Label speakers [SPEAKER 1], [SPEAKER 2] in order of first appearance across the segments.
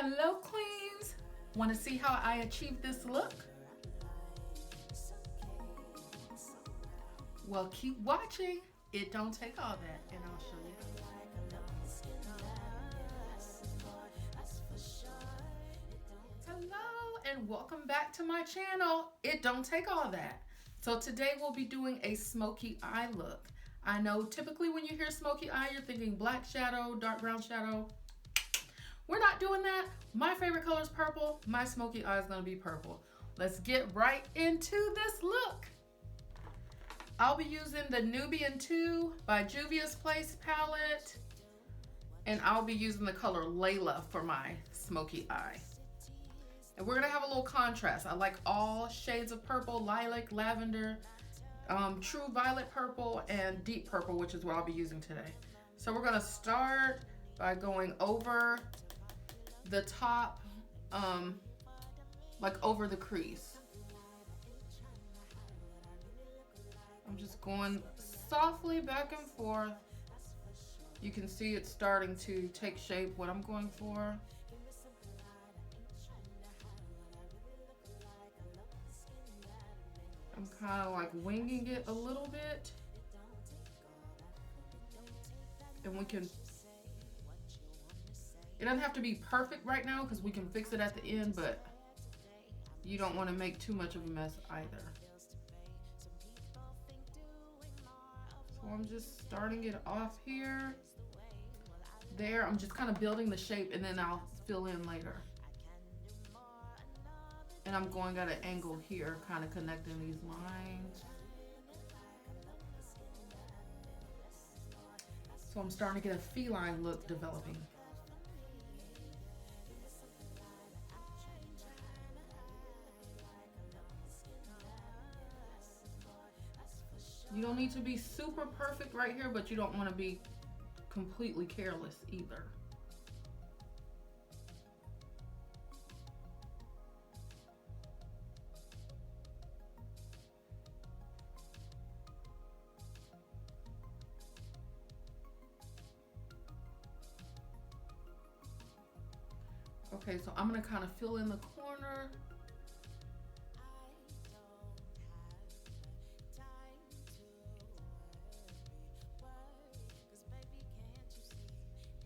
[SPEAKER 1] Hello, queens. Want to see how I achieved this look? Well, keep watching. It don't take all that, and I'll show you. Hello, and welcome back to my channel. It don't take all that. So today we'll be doing a smoky eye look. I know typically when you hear smoky eye, you're thinking black shadow, dark brown shadow. We're not doing that. My favorite color is purple. My smoky eye is gonna be purple. Let's get right into this look. I'll be using the Nubian 2 by Juvia's Place palette, and I'll be using the color Layla for my smoky eye. And we're gonna have a little contrast. I like all shades of purple: lilac, lavender, true violet purple, and deep purple, which is what I'll be using today. So we're gonna start by going over the top, like over the crease. I'm just going softly back and forth. You can see it's starting to take shape what I'm going for. I'm kind of like winging it a little bit. And we can, it doesn't have to be perfect right now because we can fix it at the end, but you don't want to make too much of a mess either. So I'm just starting it off here. There, I'm just kind of building the shape and then I'll fill in later. And I'm going at an angle here, kind of connecting these lines. So I'm starting to get a feline look developing. You don't need to be super perfect right here, but you don't want to be completely careless either. Okay, so I'm gonna kind of fill in the corner.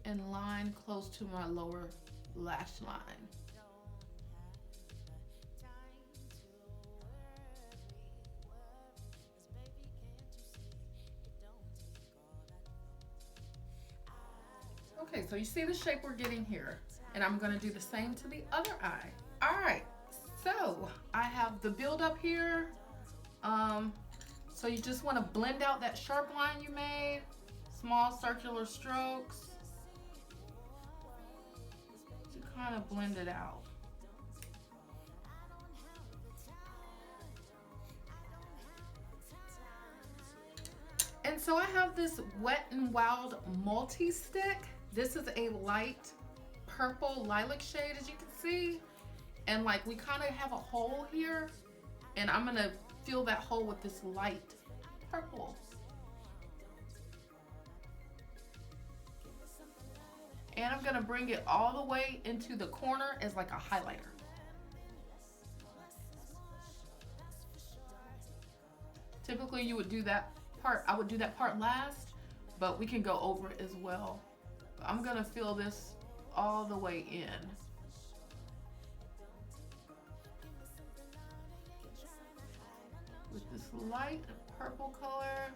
[SPEAKER 1] And line close to my lower lash line. Okay, so you see the shape we're getting here, and I'm gonna do the same to the other eye. All right, so I have the build up here. So you just wanna blend out that sharp line you made, small circular strokes. Kind of blend it out. And so I have this Wet n Wild multi-stick. This is a light purple lilac shade, as you can see. And like we kind of have a hole here, and I'm gonna fill that hole with this light purple. And I'm gonna bring it all the way into the corner as like a highlighter. Typically you would do that part, I would do that part last, but we can go over it as well. I'm gonna fill this all the way in. With this light purple color.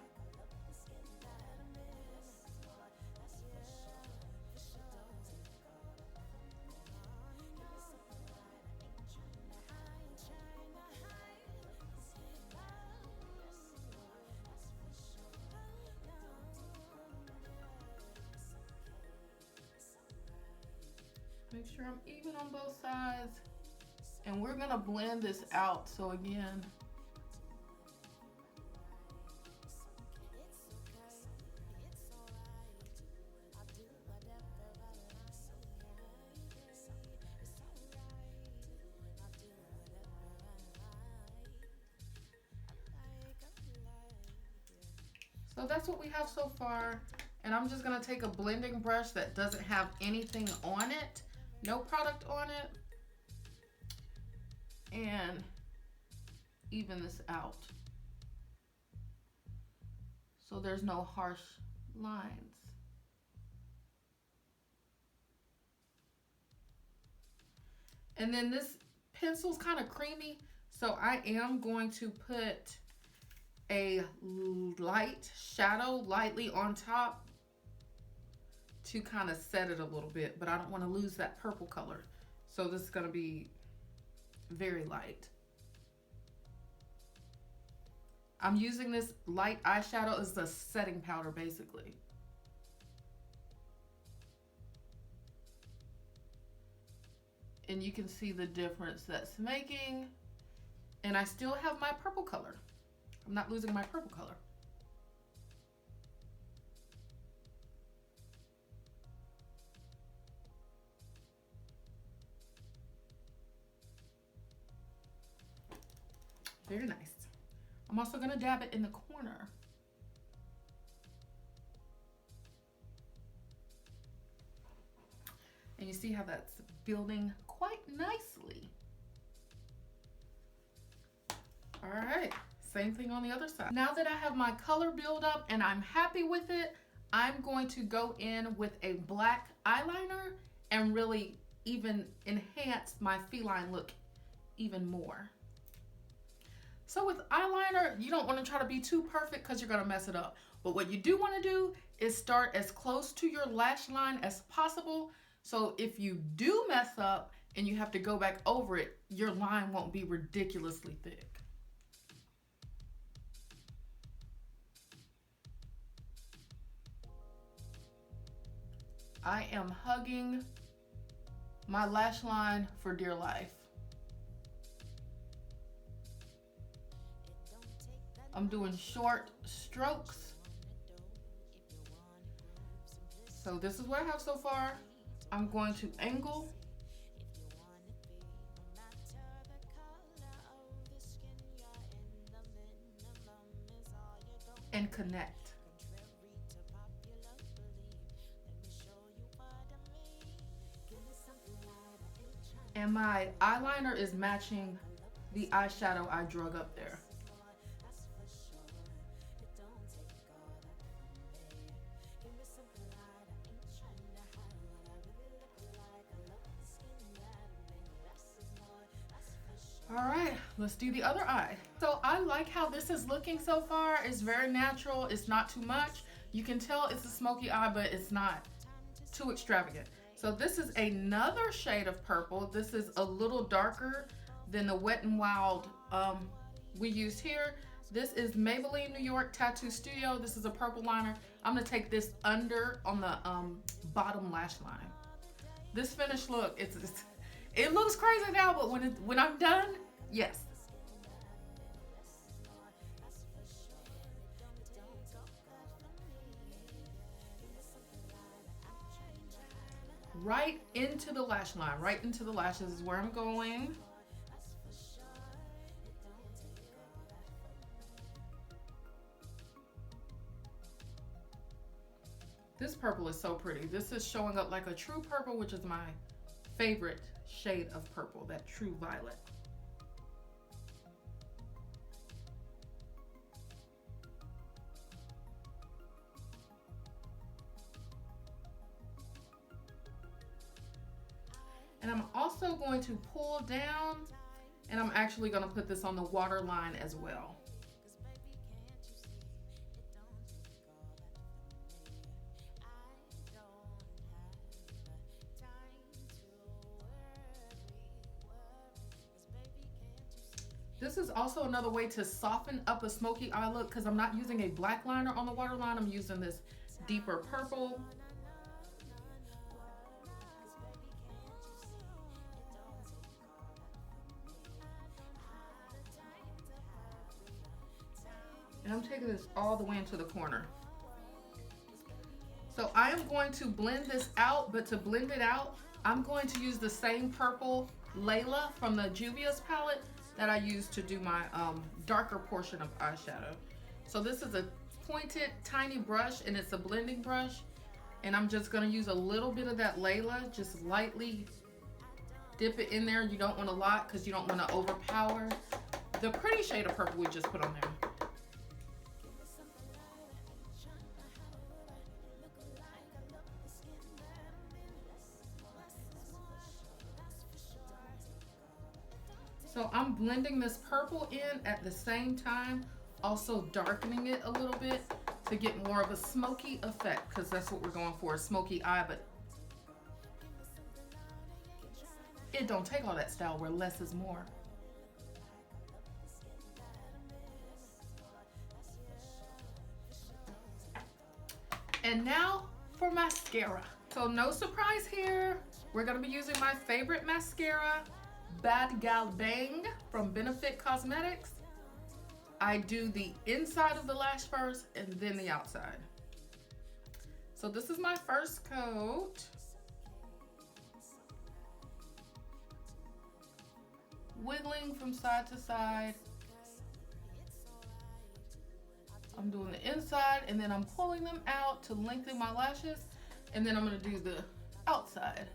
[SPEAKER 1] Make sure I'm even on both sides. And we're gonna blend this out. So again, so that's what we have so far. And I'm just gonna take a blending brush that doesn't have anything on it no product on it, and even this out so there's no harsh lines. And then this pencil's kind of creamy, so I am going to put a light shadow lightly on top to kind of set it a little bit, but I don't want to lose that purple color. So this is going to be very light. I'm using this light eyeshadow as a setting powder basically. And you can see the difference that's making. And I still have my purple color. I'm not losing my purple color. Very nice. I'm also going to dab it in the corner. And you see how that's building quite nicely. All right, same thing on the other side. Now that I have my color build up and I'm happy with it, I'm going to go in with a black eyeliner and really even enhance my feline look even more. So with eyeliner, you don't want to try to be too perfect because you're going to mess it up. But what you do want to do is start as close to your lash line as possible. So if you do mess up and you have to go back over it, your line won't be ridiculously thick. I am hugging my lash line for dear life. I'm doing short strokes. So this is what I have so far. I'm going to angle and connect. And my eyeliner is matching the eyeshadow I drug up there. All right, let's do the other eye. So I like how this is looking so far. It's very natural. It's not too much. You can tell it's a smoky eye, but it's not too extravagant. So this is another shade of purple. This is a little darker than the Wet n Wild we used here. This is Maybelline New York Tattoo Studio. This is a purple liner. I'm gonna take this under on the bottom lash line. This finished look, it looks crazy now, but when I'm done, yes. Right into the lash line, right into the lashes is where I'm going. This purple is so pretty. This is showing up like a true purple, which is my favorite shade of purple, that true violet. And I'm also going to pull down, and I'm actually going to put this on the waterline as well. This is also another way to soften up a smoky eye look because I'm not using a black liner on the waterline. I'm using this deeper purple. And I'm taking this all the way into the corner. So I am going to blend this out, but to blend it out, I'm going to use the same purple Layla from the Juvia's palette that I used to do my darker portion of eyeshadow. So this is a pointed tiny brush and it's a blending brush. And I'm just gonna use a little bit of that Layla, just lightly dip it in there. You don't want a lot because you don't want to overpower the pretty shade of purple we just put on there. So I'm blending this purple in at the same time, also darkening it a little bit to get more of a smoky effect, because that's what we're going for, a smoky eye, but it don't take all that style where less is more. And now for mascara. So no surprise here. We're gonna be using my favorite mascara, Bad Gal Bang from Benefit Cosmetics. I do the inside of the lash first and then the outside. So this is my first coat. Wiggling from side to side. I'm doing the inside and then I'm pulling them out to lengthen my lashes, and then I'm gonna do the outside.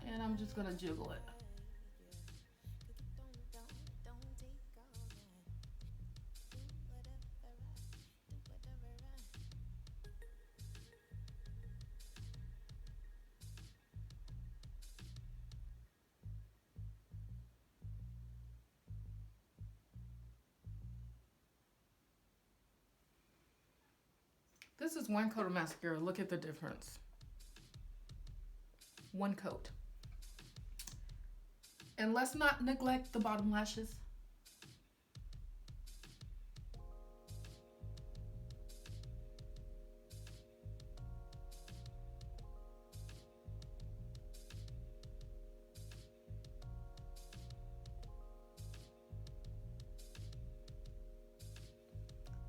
[SPEAKER 1] And I'm just gonna jiggle it. This is one coat of mascara. Look at the difference. One coat. And let's not neglect the bottom lashes.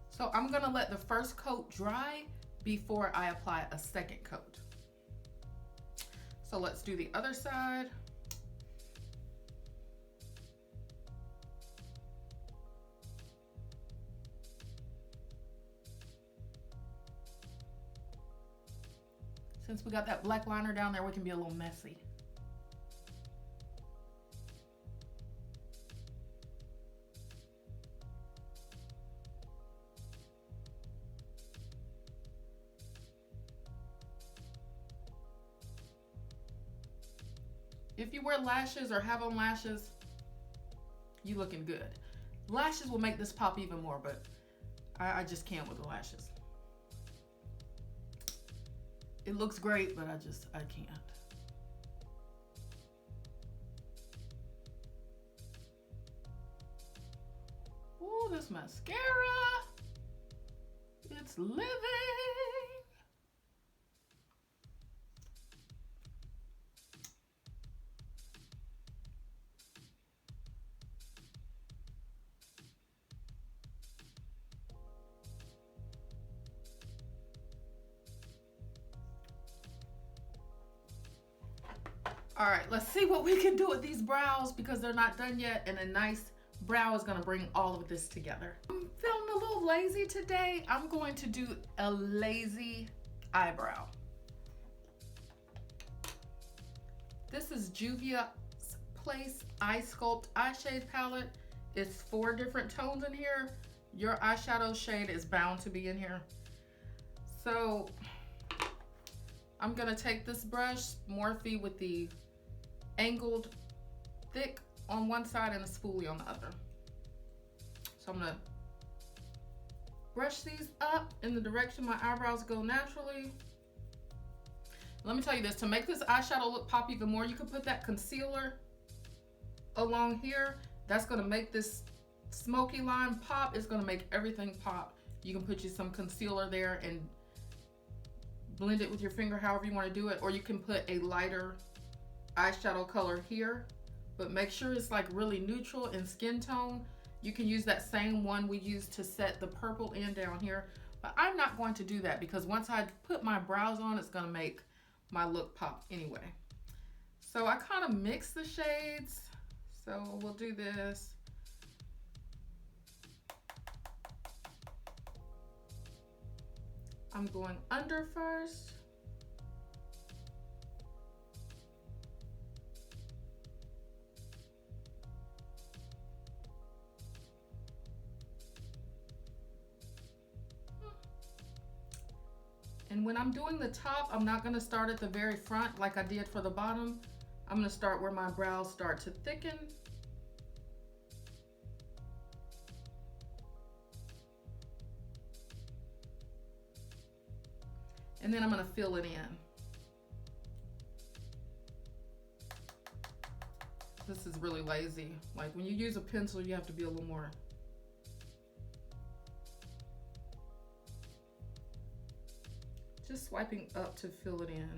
[SPEAKER 1] So I'm gonna let the first coat dry before I apply a second coat. So let's do the other side. Since we got that black liner down there, we can be a little messy. If you wear lashes or have on lashes, you looking good. Lashes will make this pop even more, but I just can't with the lashes. It looks great, but I can't. Ooh, this mascara, it's living. All right, let's see what we can do with these brows because they're not done yet, and a nice brow is gonna bring all of this together. I'm feeling a little lazy today. I'm going to do a lazy eyebrow. This is Juvia's Place Eye Sculpt Eyeshade Palette. It's 4 different tones in here. Your eyeshadow shade is bound to be in here. So I'm gonna take this brush, Morphe, with the angled thick on one side and a spoolie on the other. So I'm gonna brush these up in the direction my eyebrows go naturally. Let me tell you this, to make this eyeshadow look pop even more, you could put that concealer along here. That's gonna make this smoky line pop. It's gonna make everything pop. You can put you some concealer there and blend it with your finger however you want to do it, or you can put a lighter eyeshadow color here, but make sure it's like really neutral in skin tone. You can use that same one we used to set the purple in down here, but I'm not going to do that because once I put my brows on, it's going to make my look pop anyway. So I kind of mix the shades, so we'll do this. I'm going under first. when I'm doing the top, I'm not gonna start at the very front like I did for the bottom. I'm gonna start where my brows start to thicken. And then I'm gonna fill it in. This is really lazy. Like when you use a pencil, you have to be a little more. Just swiping up to fill it in.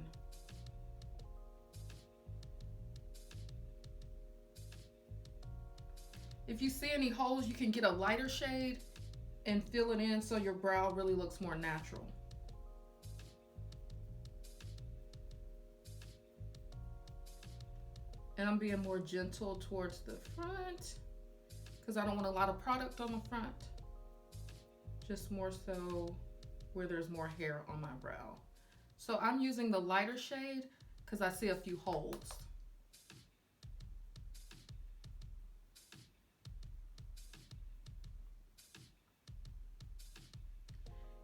[SPEAKER 1] If you see any holes, you can get a lighter shade and fill it in so your brow really looks more natural. And I'm being more gentle towards the front because I don't want a lot of product on the front. Just more so where there's more hair on my brow. So I'm using the lighter shade because I see a few holes.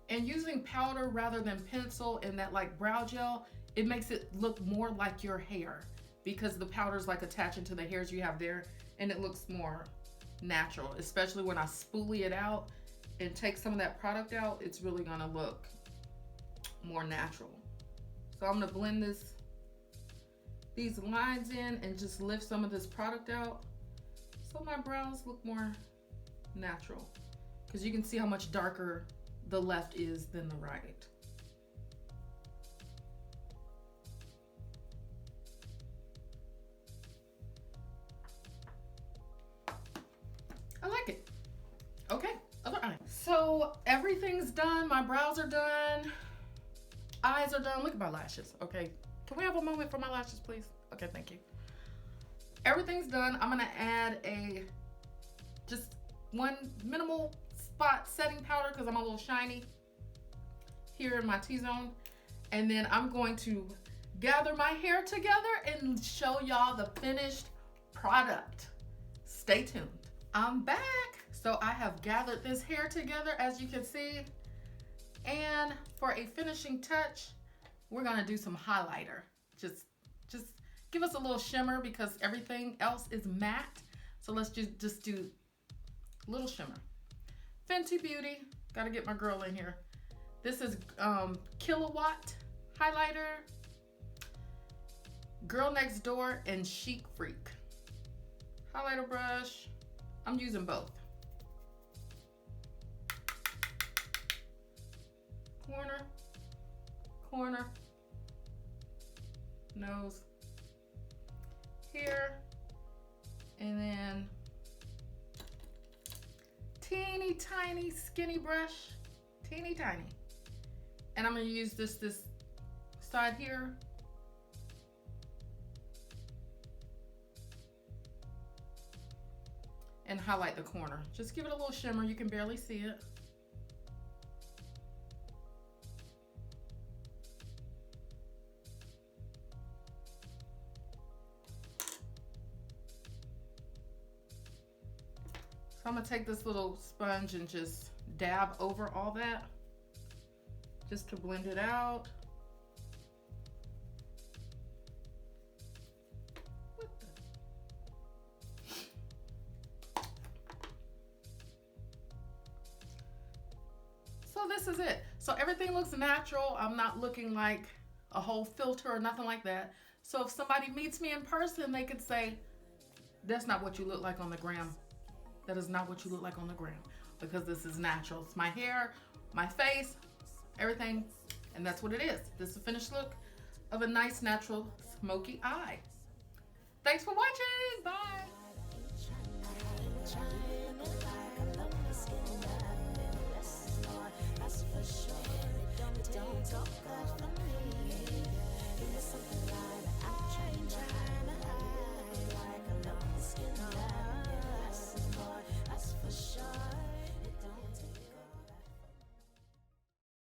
[SPEAKER 1] And using powder rather than pencil and that like brow gel, it makes it look more like your hair because the powder's like attaching to the hairs you have there and it looks more natural, especially when I spoolie it out and take some of that product out, it's really gonna look more natural. So I'm gonna blend these lines in and just lift some of this product out so my brows look more natural because you can see how much darker the left is than the right. I like it. Okay, other eye. So everything's done. My brows are done. Eyes are done. Look at my lashes. Okay, can we have a moment for my lashes, please? Okay, thank you. Everything's done. I'm gonna add just one minimal spot setting powder because I'm a little shiny here in my T-zone. And then I'm going to gather my hair together and show y'all the finished product. Stay tuned. I'm back. So I have gathered this hair together, as you can see. And for a finishing touch, we're gonna do some highlighter. Just give us a little shimmer because everything else is matte. So let's just do a little shimmer. Fenty Beauty, gotta get my girl in here. This is Kilowatt highlighter, Girl Next Door, and Chic Freak. Highlighter brush, I'm using both. Corner, corner, nose, here, and then teeny tiny skinny brush, teeny tiny. And I'm gonna use this side here. And highlight the corner. Just give it a little shimmer, you can barely see it. So I'm gonna take this little sponge and just dab over all that, just to blend it out. So this is it. So everything looks natural. I'm not looking like a whole filter or nothing like that. So if somebody meets me in person, they could say, that's not what you look like on the gram. That is not what you look like on the gram, because this is natural. It's my hair, my face, everything, and that's what it is. This is the finished look of a nice natural smoky eye. Thanks for watching. Bye.